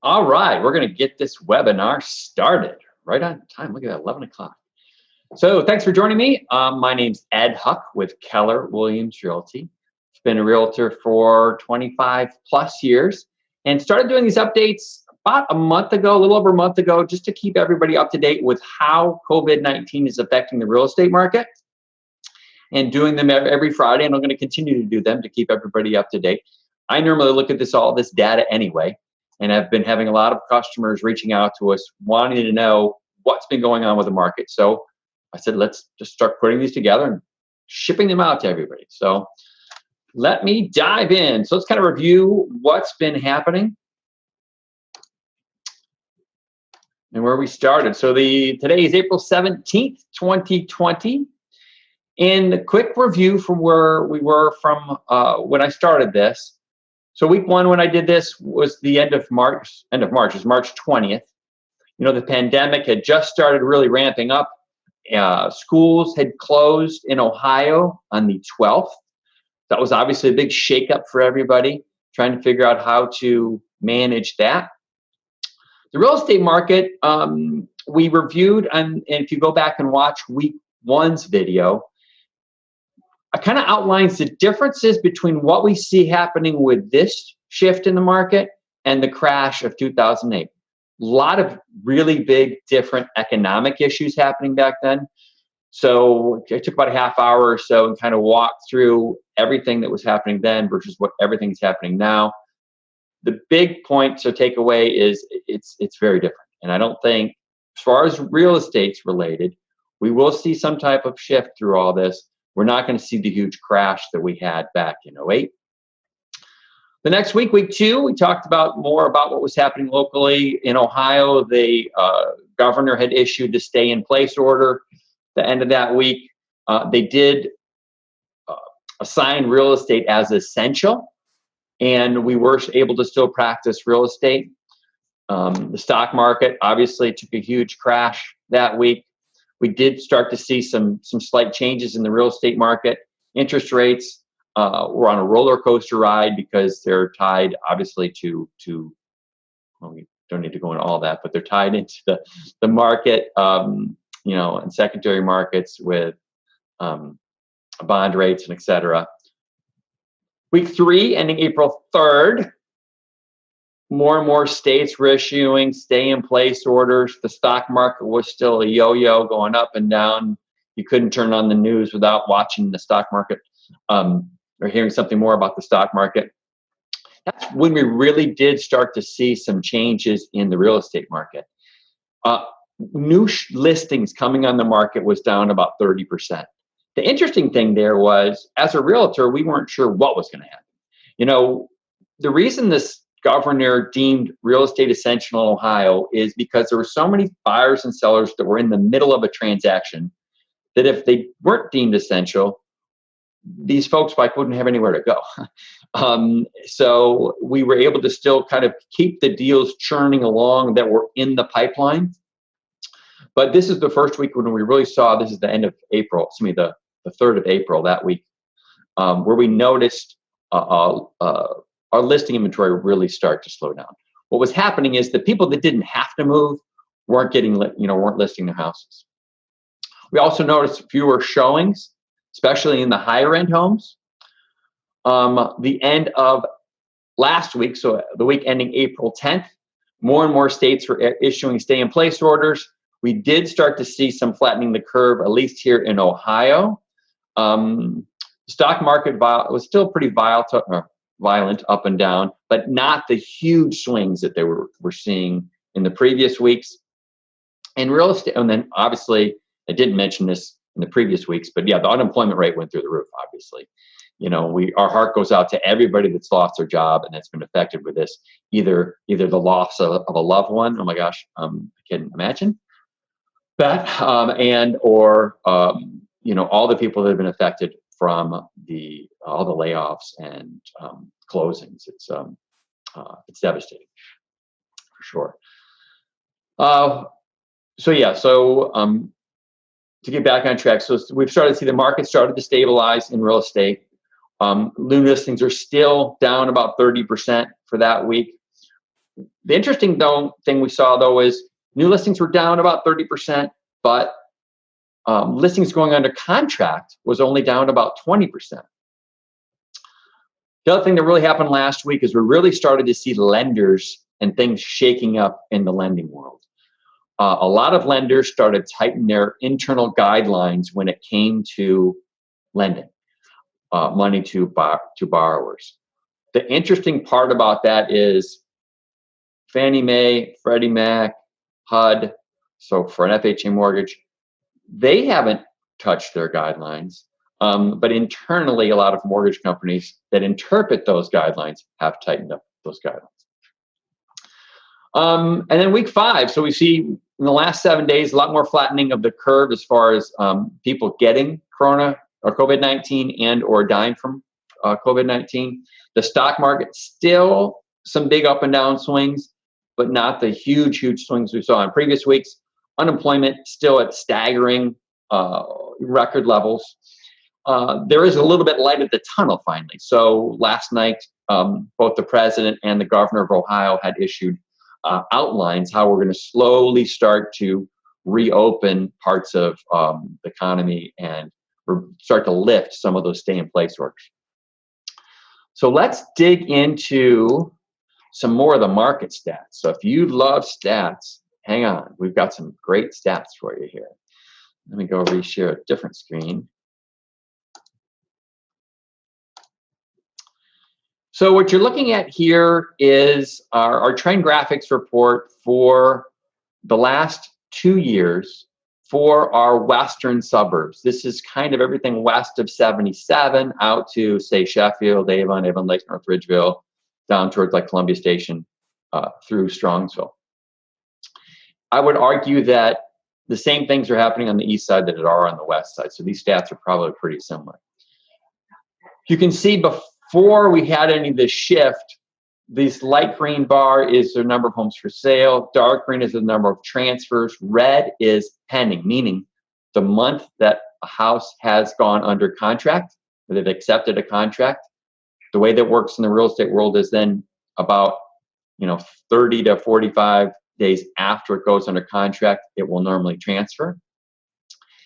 All right, we're going to get this webinar started right on time. Look at that, 11 o'clock. So thanks for joining me. My name's Ed Huck with Keller Williams Realty. I've been a realtor for 25 plus years and started doing these updates about a month ago, a little over a month ago, just to keep everybody up to date with how COVID-19 is affecting the real estate market, and doing them every Friday. And I'm going to continue to do them to keep everybody up to date. I normally look at all this data anyway. And I've been having a lot of customers reaching out to us wanting to know what's been going on with the market. So I said, let's just start putting these together and shipping them out to everybody. So let me dive in. So let's kind of review what's been happening and where we started. So today is April 17th, 2020. And a quick review from where we were from when I started this. So week one, when I did this, was the end of March. It was March 20th. You know, the pandemic had just started really ramping up. Schools had closed in Ohio on the 12th. That was obviously a big shakeup for everybody, trying to figure out how to manage that. The real estate market, we reviewed, and if you go back and watch week one's video, it kind of outlines the differences between what we see happening with this shift in the market and the crash of 2008. A lot of really big different economic issues happening back then. So I took about a half hour or so and kind of walked through everything that was happening then versus what everything's happening now. The big point to take away is it's very different. And I don't think, as far as real estate's related, we will see some type of shift through all this. We're not going to see the huge crash that we had back in 2008. The next week, week two, we talked more about what was happening locally in Ohio. The governor had issued the stay-in-place order. The end of that week, they did assign real estate as essential, and we were able to still practice real estate. The stock market obviously took a huge crash that week. We did start to see some slight changes in the real estate market. Interest rates were on a roller coaster ride because they're tied, obviously, to well, we don't need to go into all that, but they're tied into the market, and secondary markets with bond rates and et cetera. Week three, ending April 3rd, more and more states were issuing stay-in-place orders. The stock market was still a yo-yo, going up and down. You couldn't turn on the news without watching the stock market or hearing something more about the stock market. That's when we really did start to see some changes in the real estate market. New listings coming on the market was down about 30%. The interesting thing there was, as a realtor, we weren't sure what was going to happen. You know, the reason this governor deemed real estate essential in Ohio is because there were so many buyers and sellers that were in the middle of a transaction that if they weren't deemed essential, these folks wouldn't have anywhere to go. So we were able to still kind of keep the deals churning along that were in the pipeline. But this is the first week when we really saw, this is the end of April, the 3rd of April, that week, where we noticed our listing inventory really start to slow down. What was happening is the people that didn't have to move weren't listing their houses. We also noticed fewer showings, especially in the higher end homes. The end of last week, so the week ending April 10th, more and more states were issuing stay-in-place orders. We did start to see some flattening the curve, at least here in Ohio. The stock market was still pretty violent up and down, but not the huge swings that they were seeing in the previous weeks. And real estate, and then obviously, I didn't mention this in the previous weeks, but yeah, the unemployment rate went through the roof, obviously. You know, our heart goes out to everybody that's lost their job and that's been affected with this, either the loss of a loved one. Oh my gosh, I can't imagine that, or all the people that have been affected from all the layoffs and closings. It's devastating for sure. To get back on track, so we've started to see the market started to stabilize in real estate. New listings are still down about 30% for that week. The interesting thing we saw though is new listings were down about 30%, but listings going under contract was only down about 20%. The other thing that really happened last week is we really started to see lenders and things shaking up in the lending world. A lot of lenders started tightening their internal guidelines when it came to lending money to borrowers. The interesting part about that is Fannie Mae, Freddie Mac, HUD, so for an FHA mortgage, they haven't touched their guidelines. But internally, a lot of mortgage companies that interpret those guidelines have tightened up those guidelines. And then week 5, so we see in the last 7 days, a lot more flattening of the curve as far as people getting corona or COVID-19 and or dying from COVID-19. The stock market, still some big up and down swings, but not the huge swings we saw in previous weeks. Unemployment still at staggering record levels. There is a little bit light at the tunnel finally. So last night, both the president and the governor of Ohio had issued outlines how we're going to slowly start to reopen parts of the economy and start to lift some of those stay-in-place orders. So let's dig into some more of the market stats. So if you love stats, hang on. We've got some great stats for you here. Let me go reshare a different screen. So what you're looking at here is our trend graphics report for the last 2 years for our western suburbs. This is kind of everything west of 77 out to, say, Sheffield, Avon Lake, North Ridgeville, down towards like Columbia Station, through Strongsville. I would argue that the same things are happening on the east side that are on the west side. So these stats are probably pretty similar. You can see before we had any of this shift, this light green bar is the number of homes for sale. Dark green is the number of transfers. Red is pending, meaning the month that a house has gone under contract, or they've accepted a contract. The way that works in the real estate world is then about 30 to 45 days after it goes under contract, it will normally transfer.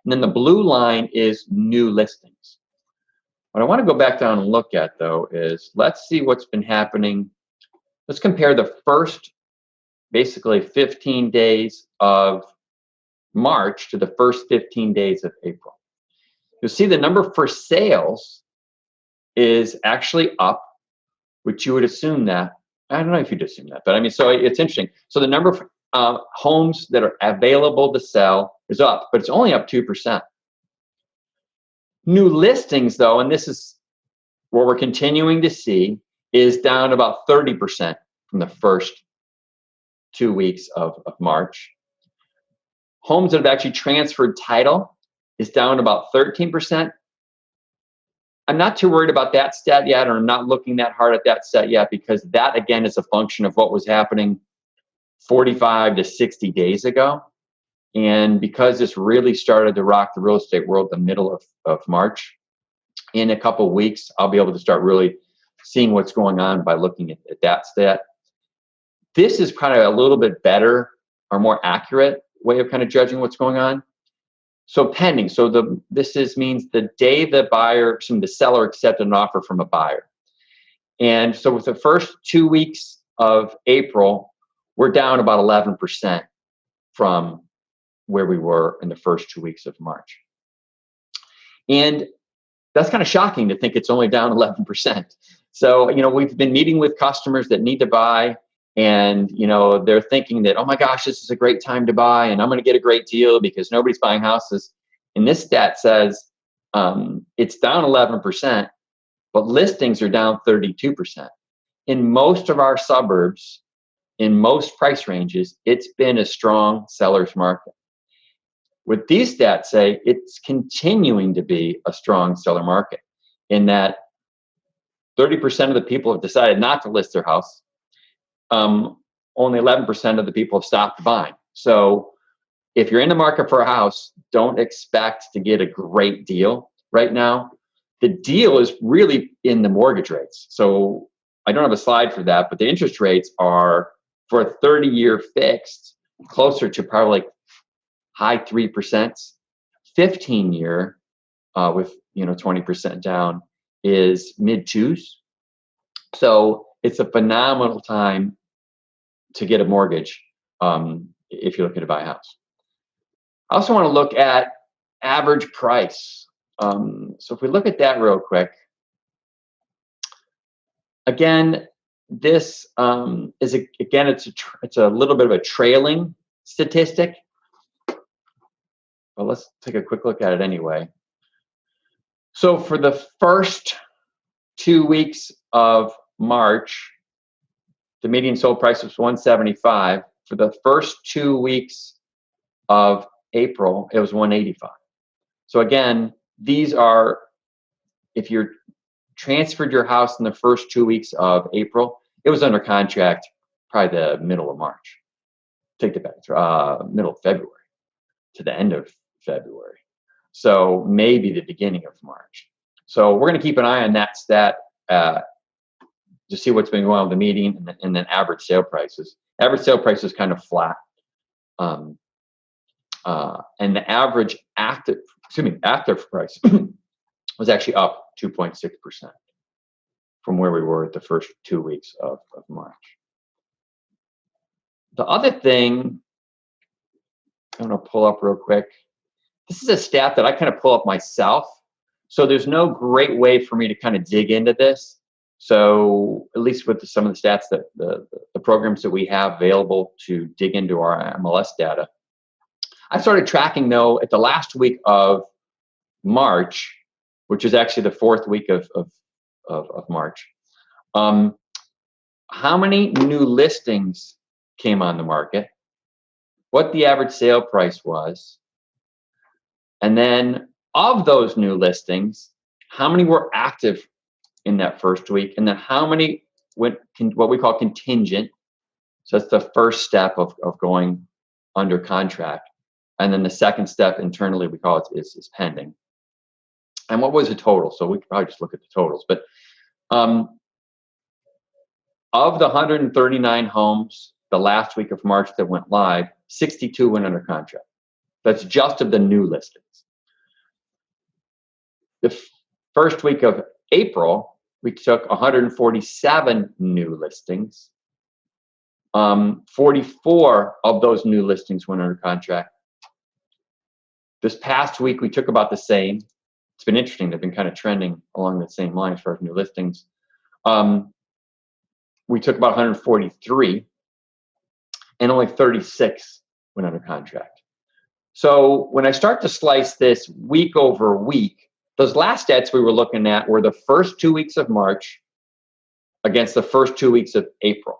And then the blue line is new listings. What I want to go back down and look at, though, is let's see what's been happening. Let's compare the first, basically 15 days of March to the first 15 days of April. You'll see the number for sales is actually up, which you would assume that. I don't know if you'd assume that, but I mean, so it's interesting. So the number of homes that are available to sell is up, but it's only up 2%. New listings, though, and this is what we're continuing to see, is down about 30% from the first 2 weeks of March. Homes that have actually transferred title is down about 13%. I'm not too worried about that stat yet, or I'm not looking that hard at that stat yet, because that, again, is a function of what was happening 45 to 60 days ago. And because this really started to rock the real estate world the middle of March, in a couple of weeks, I'll be able to start really seeing what's going on by looking at that stat. This is kind of a little bit better or more accurate way of kind of judging what's going on. So pending. So this means the day the seller accepted an offer from a buyer. And so with the first 2 weeks of April, we're down about 11% from where we were in the first 2 weeks of March. And that's kind of shocking to think it's only down 11%. So, we've been meeting with customers that need to buy, and, they're thinking that, oh my gosh, this is a great time to buy, and I'm going to get a great deal because nobody's buying houses. And this stat says it's down 11%, but listings are down 32%. In most of our suburbs, in most price ranges, it's been a strong seller's market. What these stats say, it's continuing to be a strong seller market, in that 30% of the people have decided not to list their house. Only 11% of the people have stopped buying. So if you're in the market for a house, don't expect to get a great deal right now. The deal is really in the mortgage rates. So I don't have a slide for that, but the interest rates are for a 30-year fixed, closer to probably like high 3%. 15-year with 20% down is mid twos. So it's a phenomenal time to get a mortgage if you're looking to buy a house. I also want to look at average price. So if we look at that real quick, again, this is it's a little bit of a trailing statistic. Well, let's take a quick look at it anyway. So for the first 2 weeks of March, the median sold price was $175. For the first 2 weeks of April, it was $185. So again, these are, if you're transferred your house in the first 2 weeks of April, it was under contract probably the middle of March. Take it back, middle of February to the end of February. So maybe the beginning of March. So we're going to keep an eye on that stat to see what's been going on with the median and then average sale prices. Average sale price is kind of flat. And the average active price was actually up 2.6% from where we were at the first 2 weeks of March. The other thing I'm going to pull up real quick. This is a stat that I kind of pull up myself. So there's no great way for me to kind of dig into this. So at least with some of the stats that the programs that we have available to dig into our MLS data, I started tracking though at the last week of March, which is actually the fourth week of March. How many new listings came on the market, what the average sale price was, and then of those new listings, how many were active in that first week, and then how many went what we call contingent. So that's the first step of going under contract. And then the second step internally, we call it is pending. And what was the total? So we could probably just look at the totals. But of the 139 homes the last week of March that went live, 62 went under contract. That's just of the new listings. The first week of April, we took 147 new listings. 44 of those new listings went under contract. This past week, we took about the same. It's been interesting. They've been kind of trending along the same line as far as new listings. We took about 143, and only 36 went under contract. So when I start to slice this week over week, those last stats we were looking at were the first 2 weeks of March against the first 2 weeks of April.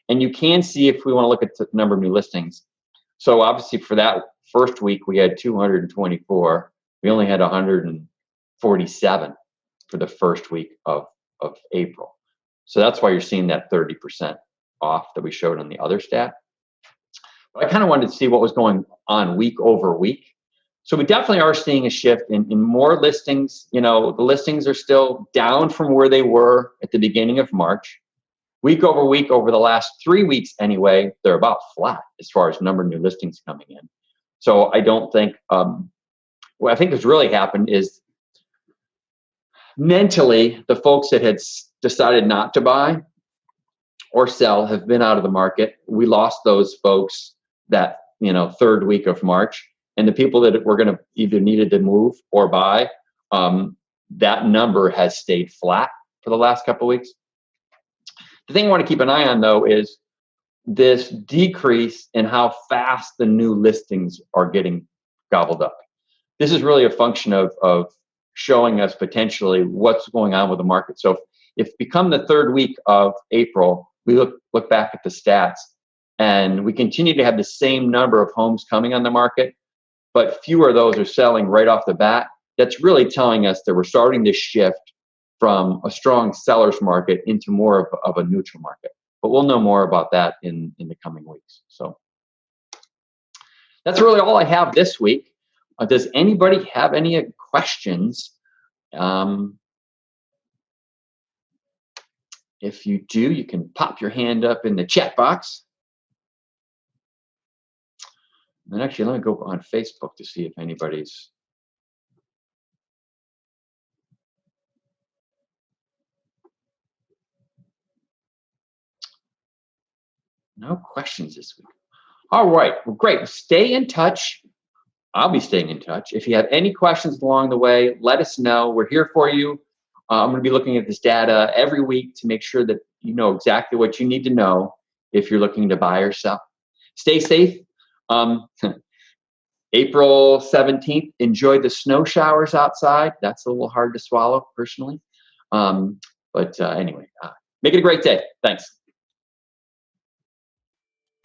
And you can see if we want to look at the number of new listings. So obviously for that first week, we had 224. We only had 147 for the first week of April. So that's why you're seeing that 30% off that we showed on the other stat. But I kind of wanted to see what was going on week over week. So we definitely are seeing a shift in more listings. The listings are still down from where they were at the beginning of March. Week over week, over the last 3 weeks anyway, they're about flat as far as number of new listings coming in. So I don't think, what I think has really happened is mentally, the folks that had decided not to buy or sell have been out of the market. We lost those folks that, third week of March. And the people that were going to either needed to move or buy, that number has stayed flat for the last couple of weeks. The thing I want to keep an eye on, though, is this decrease in how fast the new listings are getting gobbled up. This is really a function of showing us potentially what's going on with the market. So if become the third week of April, we look back at the stats and we continue to have the same number of homes coming on the market, but fewer of those are selling right off the bat. That's really telling us that we're starting to shift from a strong seller's market into more of a neutral market. But we'll know more about that in the coming weeks. So that's really all I have this week. Does anybody have any questions? If you do, you can pop your hand up in the chat box. And actually, let me go on Facebook to see if anybody's. No questions this week. All right. Well, great. Stay in touch. I'll be staying in touch. If you have any questions along the way, let us know. We're here for you. I'm going to be looking at this data every week to make sure that you know exactly what you need to know if you're looking to buy or sell. Stay safe. Um, April 17th, enjoy the snow showers outside. That's a little hard to swallow personally. But anyway, make it a great day. Thanks.